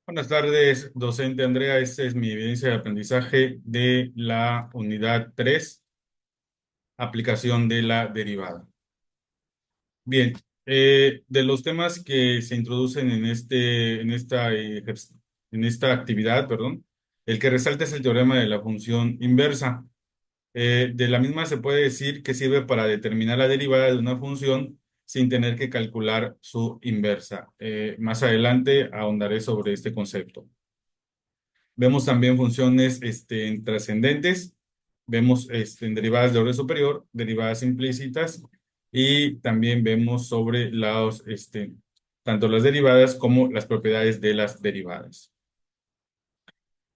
Buenas tardes, docente Andrea. Esta es mi evidencia de aprendizaje de la unidad 3, aplicación de la derivada. Bien, de los temas que se introducen en esta actividad, perdón, el que resalta es el teorema de la función inversa. De la misma se puede decir que sirve para determinar la derivada de una función sin tener que calcular su inversa. Más adelante ahondaré sobre este concepto. Vemos también funciones trascendentes, vemos en derivadas de orden superior, derivadas implícitas y también vemos sobre tanto las derivadas como las propiedades de las derivadas.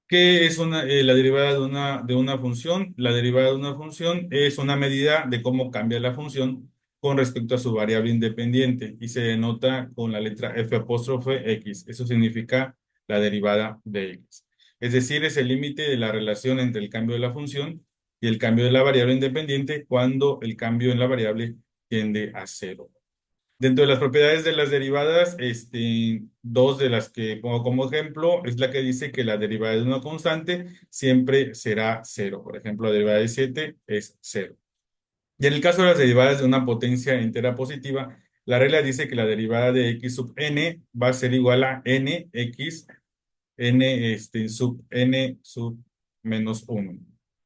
¿Qué es la derivada de una función? La derivada de una función es una medida de cómo cambia la función con respecto a su variable independiente y se denota con la letra F apóstrofe X. Eso significa la derivada de X. Es decir, es el límite de la relación entre el cambio de la función y el cambio de la variable independiente cuando el cambio en la variable tiende a cero. Dentro de las propiedades de las derivadas, dos de las que pongo como ejemplo es la que dice que la derivada de una constante siempre será cero. Por ejemplo, la derivada de 7 es cero. Y en el caso de las derivadas de una potencia entera positiva, la regla dice que la derivada de x sub n va a ser igual a nx sub n sub menos uno.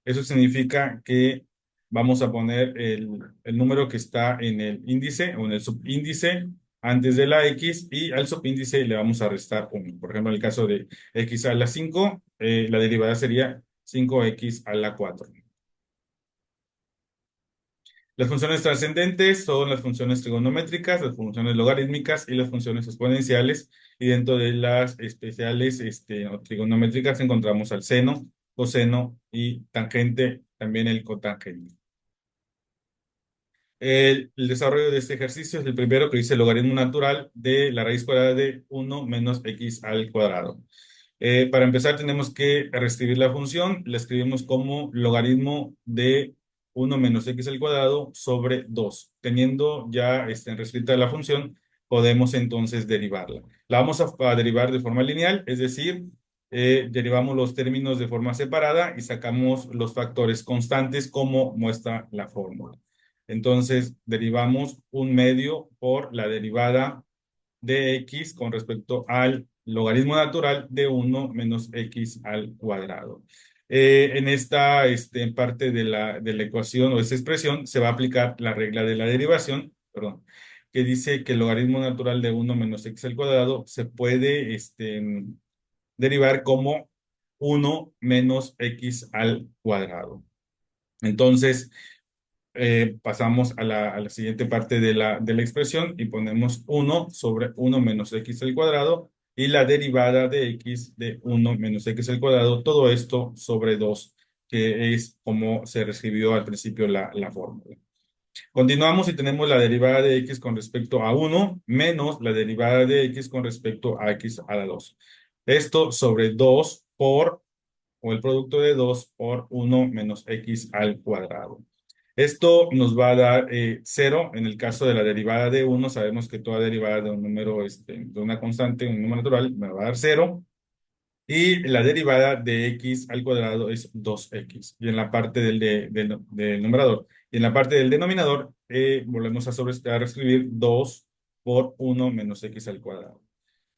Eso significa que vamos a poner el número que está en el índice o en el subíndice antes de la x y al subíndice le vamos a restar uno. Por ejemplo, en el caso de x a la 5, la derivada sería 5x a la 4. Las funciones trascendentes son las funciones trigonométricas, las funciones logarítmicas y las funciones exponenciales. Y dentro de las especiales o trigonométricas encontramos al seno, coseno y tangente, también el cotangente. El desarrollo de este ejercicio es el primero que dice el logaritmo natural de la raíz cuadrada de 1 menos x al cuadrado. Para empezar tenemos que reescribir la función. La escribimos como logaritmo de 1 menos x al cuadrado sobre 2. Teniendo ya reescrita la función, podemos entonces derivarla. La vamos a derivar de forma lineal, es decir, derivamos los términos de forma separada y sacamos los factores constantes como muestra la fórmula. Entonces, derivamos un medio por la derivada de x con respecto al logaritmo natural de 1 menos x al cuadrado. En esta parte de la ecuación o esta expresión se va a aplicar la regla de la derivación, perdón, que dice que el logaritmo natural de 1 menos x al cuadrado se puede derivar como 1 menos x al cuadrado. Entonces, pasamos a la siguiente parte de la expresión y ponemos 1 sobre 1 menos x al cuadrado y la derivada de x de 1 menos x al cuadrado, todo esto sobre 2, que es como se reescribió al principio la fórmula. Continuamos y tenemos la derivada de x con respecto a 1 menos la derivada de x con respecto a x a la 2. Esto sobre 2 por, o el producto de 2 por 1 menos x al cuadrado. Esto nos va a dar 0 en el caso de la derivada de 1. Sabemos que toda derivada de un número, de una constante, un número natural, me va a dar 0. Y la derivada de x al cuadrado es 2x. Y en la parte del numerador. Y en la parte del denominador, volvemos a reescribir 2 por 1 menos x al cuadrado.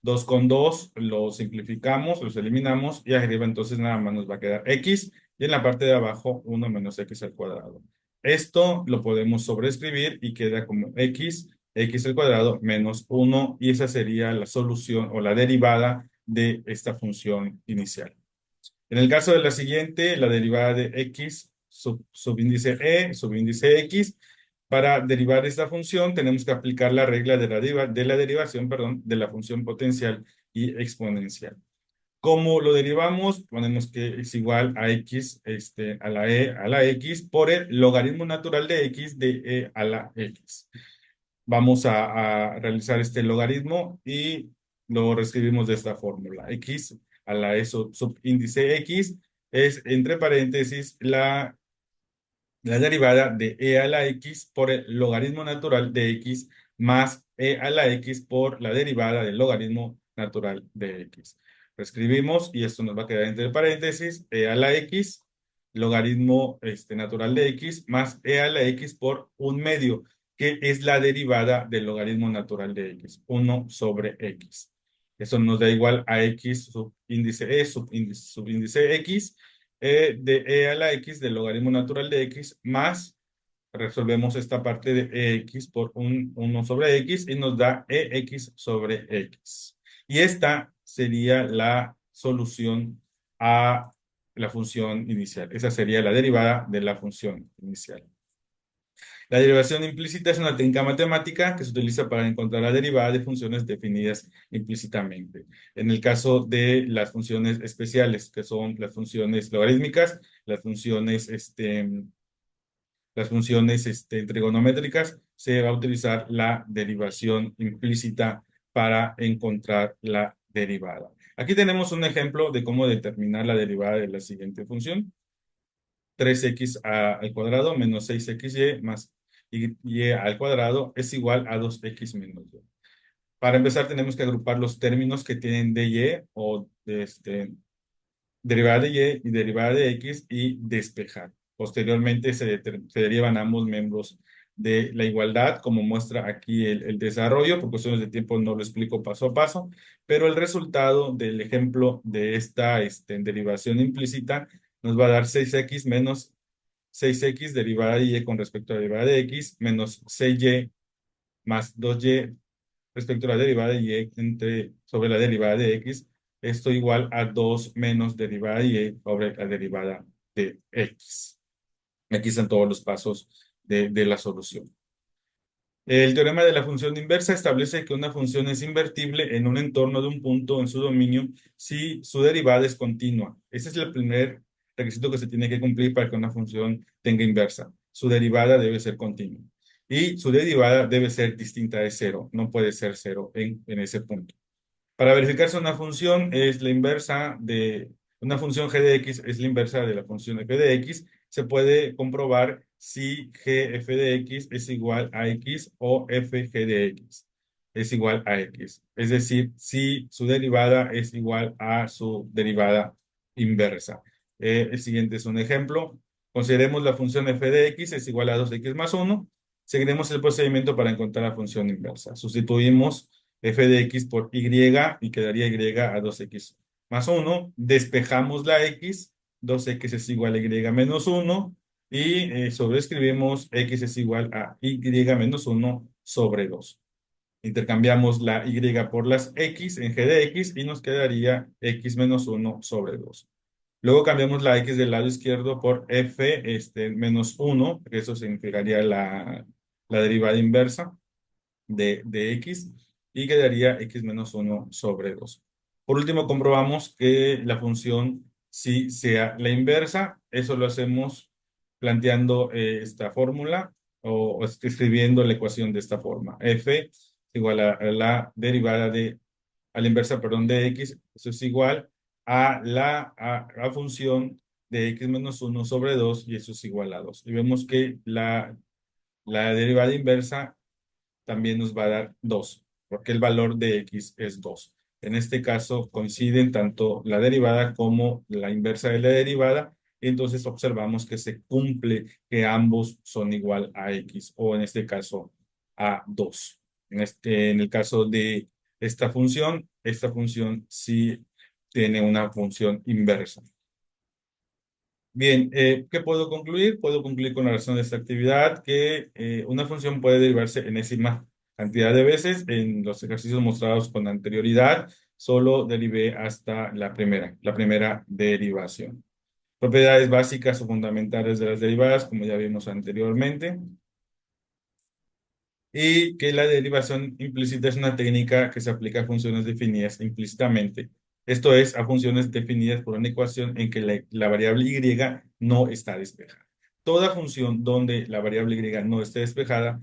2 con 2 lo simplificamos, los eliminamos y arriba entonces nada más nos va a quedar x y en la parte de abajo 1 menos x al cuadrado. Esto lo podemos sobreescribir y queda como x al cuadrado menos 1 y esa sería la solución o la derivada de esta función inicial. En el caso de la siguiente, la derivada de x subíndice subíndice x, para derivar esta función tenemos que aplicar la regla de la derivación, perdón, de la función potencial y exponencial. ¿Cómo lo derivamos? Ponemos que es igual a x a la x por el logaritmo natural de x de e a la x. Vamos a realizar este logaritmo y lo reescribimos de esta fórmula. X a la e subíndice x es, entre paréntesis, la derivada de e a la x por el logaritmo natural de x más e a la x por la derivada del logaritmo natural de x. Reescribimos y esto nos va a quedar entre paréntesis e a la x, logaritmo natural de x, más e a la x por un medio, que es la derivada del logaritmo natural de x, 1/x. Eso nos da igual a x subíndice e subíndice x, de e a la x del logaritmo natural de x, más resolvemos esta parte de ex por 1/x y nos da ex/x. Y esta sería la solución a la función inicial. Esa sería la derivada de la función inicial. La derivación implícita es una técnica matemática que se utiliza para encontrar la derivada de funciones definidas implícitamente. En el caso de las funciones especiales, que son las funciones logarítmicas, las funciones trigonométricas, se va a utilizar la derivación implícita para encontrar la derivada. Aquí tenemos un ejemplo de cómo determinar la derivada de la siguiente función. 3x al cuadrado menos 6xy más y al cuadrado es igual a 2x menos y. Para empezar tenemos que agrupar los términos que tienen dy o derivada de y derivada de x y despejar. Posteriormente se derivan ambos miembros de la igualdad, como muestra aquí el desarrollo. Por cuestiones de tiempo no lo explico paso a paso, pero el resultado del ejemplo de esta derivación implícita nos va a dar 6x menos 6x derivada de y con respecto a la derivada de x menos 6y más 2y respecto a la derivada de y sobre la derivada de x, esto igual a 2 menos derivada de y sobre la derivada de x. Aquí están todos los pasos de la solución. El teorema de la función inversa establece que una función es invertible en un entorno de un punto en su dominio si su derivada es continua. Ese es el primer requisito que se tiene que cumplir para que una función tenga inversa. Su derivada debe ser continua. Y su derivada debe ser distinta de cero. No puede ser cero en ese punto. Para verificar si una función es la inversa de una función g de x es la inversa de la función f de x, se puede comprobar si g f de x es igual a x o f g de x es igual a x. Es decir, si su derivada es igual a su derivada inversa. El siguiente es un ejemplo. Consideremos la función f de x es igual a 2x más 1. Seguiremos el procedimiento para encontrar la función inversa. Sustituimos f de x por y y quedaría y a 2x más 1. Despejamos la x, 2x es igual a y menos 1 y sobreescribimos x es igual a y menos 1 sobre 2. Intercambiamos la y por las x en g de x y nos quedaría x menos 1 sobre 2. Luego cambiamos la x del lado izquierdo por f menos 1, que eso significaría la derivada inversa de x y quedaría x menos 1 sobre 2. Por último, comprobamos que la función sí sea la inversa. Eso lo hacemos planteando esta fórmula o escribiendo la ecuación de esta forma. F igual a la derivada a la inversa, perdón, de x. Eso es igual a la función de x menos 1 sobre 2 y eso es igual a 2. Y vemos que la derivada inversa también nos va a dar 2, porque el valor de x es 2. En este caso coinciden tanto la derivada como la inversa de la derivada, y entonces observamos que se cumple que ambos son igual a x, o en este caso a 2. En el caso de esta función sí tiene una función inversa. Bien, ¿qué puedo concluir? Puedo concluir con la razón de esta actividad que una función puede derivarse enésima cantidad de veces. En los ejercicios mostrados con anterioridad, solo derivé hasta la primera derivación. Propiedades básicas o fundamentales de las derivadas, como ya vimos anteriormente. Y que la derivación implícita es una técnica que se aplica a funciones definidas implícitamente. Esto es, a funciones definidas por una ecuación en que la variable y no está despejada. Toda función donde la variable y no esté despejada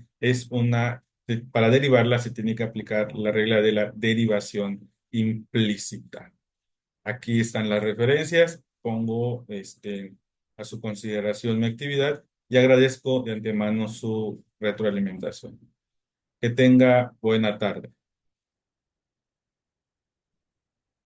para derivarla se tiene que aplicar la regla de la derivación implícita. Aquí están las referencias. Pongo a su consideración mi actividad y agradezco de antemano su retroalimentación. Que tenga buena tarde.